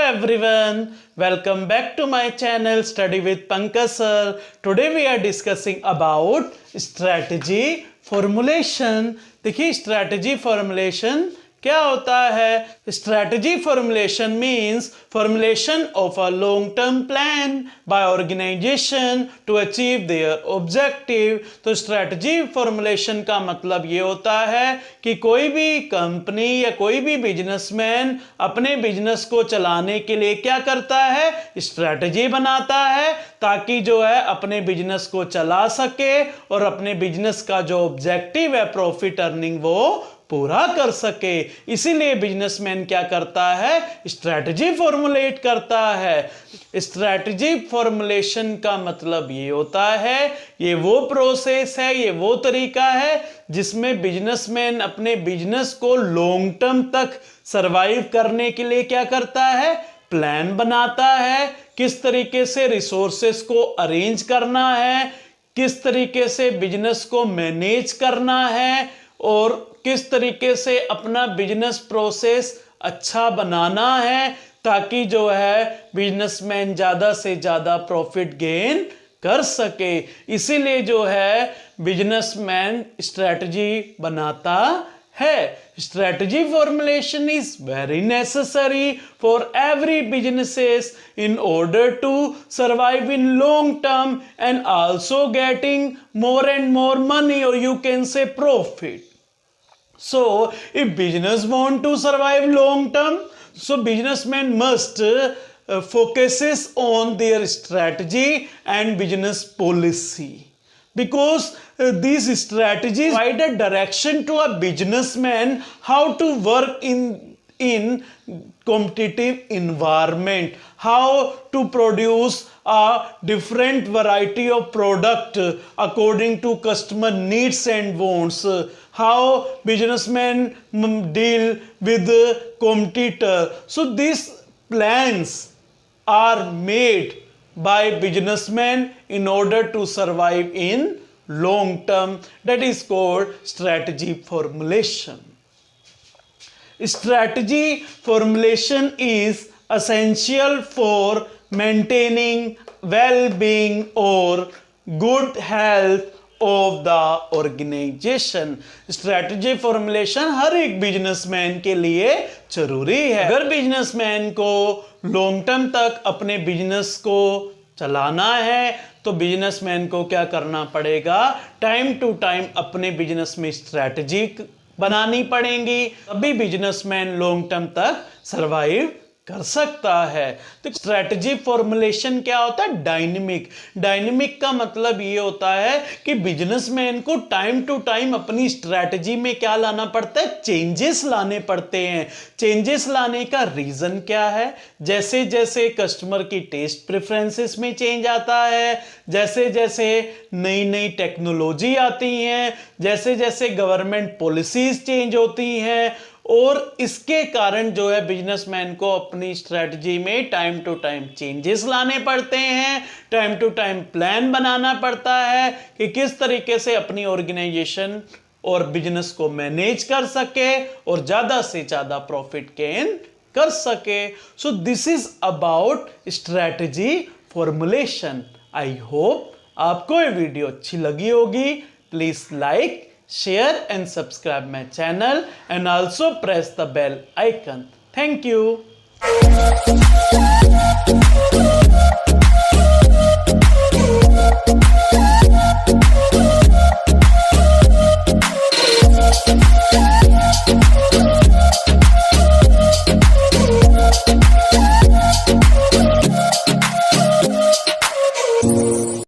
everyone, welcome back to my channel Study with Pankaj sir. Today we are discussing about strategy formulation. देखिए strategy formulation क्या होता है? Strategy formulation means formulation of a long-term plan by organization to achieve their objective. तो strategy formulation का मतलब ये होता है कि कोई भी कंपनी या कोई भी बिजनेसमैन अपने बिजनेस को चलाने के लिए क्या करता है? स्ट्रैटेजी बनाता है ताकि जो है अपने बिजनेस को चला सके और अपने बिजनेस का जो ऑब्जेक्टिव है प्रॉफिट अर्निंग वो पूरा कर सके। इसीलिए बिजनेसमैन क्या करता है? स्ट्रैटेजी फॉर्मुलेट करता है। स्ट्रैटेजी फॉर्मुलेशन का मतलब ये होता है, ये वो प्रोसेस है, ये वो तरीका है जिसमें बिजनेसमैन अपने बिजनेस को लॉन्ग टर्म तक सरवाइव करने के लिए क्या करता है? प्लान बनाता है, किस तरीके से रिसोर्सेस को अरेंज करना है, किस तरीके से बिजनेस को मैनेज करना है और किस तरीके से अपना बिजनेस प्रोसेस अच्छा बनाना है ताकि जो है बिजनेसमैन ज़्यादा से ज़्यादा प्रॉफिट गेन कर सके। इसीलिए जो है बिजनेसमैन स्ट्रैटेजी बनाता है। Strategy formulation is very necessary for every businesses in order to survive in long term and also getting more and more money, or you can say profit. So if business want to survive long term, so businessmen must focuses on their strategy and business policy, because these strategies provide a direction to a businessman how to work in competitive environment, how to produce a different variety of product according to customer needs and wants, how businessmen deal with competitor. So these plans are made by businessmen in order to survive in long term. That is called strategy formulation. Strategy formulation is essential for maintaining well-being or good health of the organization. Strategy formulation हर एक businessman के लिए जरूरी है। अगर businessman को long term तक अपने बिजनेस को चलाना है तो बिजनेसमैन को क्या करना पड़ेगा? टाइम टू टाइम अपने बिजनेस में स्ट्रैटेजी बनानी पड़ेगी, तभी बिजनेसमैन लॉन्ग टर्म तक सरवाइव कर सकता है। तो स्ट्रैटेजी फॉर्मुलेशन क्या होता है? डायनेमिक। डायनेमिक का मतलब ये होता है कि बिजनेसमैन को टाइम टू टाइम अपनी स्ट्रैटेजी में क्या लाना पड़ता है? चेंजेस लाने पड़ते हैं। चेंजेस लाने का रीजन क्या है? जैसे जैसे कस्टमर की टेस्ट प्रेफरेंसेस में चेंज आता है, जैसे जैसे नई नई टेक्नोलॉजी आती हैं, जैसे जैसे गवर्नमेंट पॉलिसीज चेंज होती हैं, और इसके कारण जो है बिजनेसमैन को अपनी स्ट्रैटेजी में टाइम टू टाइम चेंजेस लाने पड़ते हैं, टाइम टू टाइम प्लान बनाना पड़ता है कि किस तरीके से अपनी ऑर्गेनाइजेशन और बिजनेस को मैनेज कर सके और ज़्यादा से ज़्यादा प्रॉफिट गेन कर सके। So this is about strategy formulation. I hope आपको ये वीडियो अच्छी लगी होगी। Please like, share and subscribe my channel and also press the bell icon. Thank you.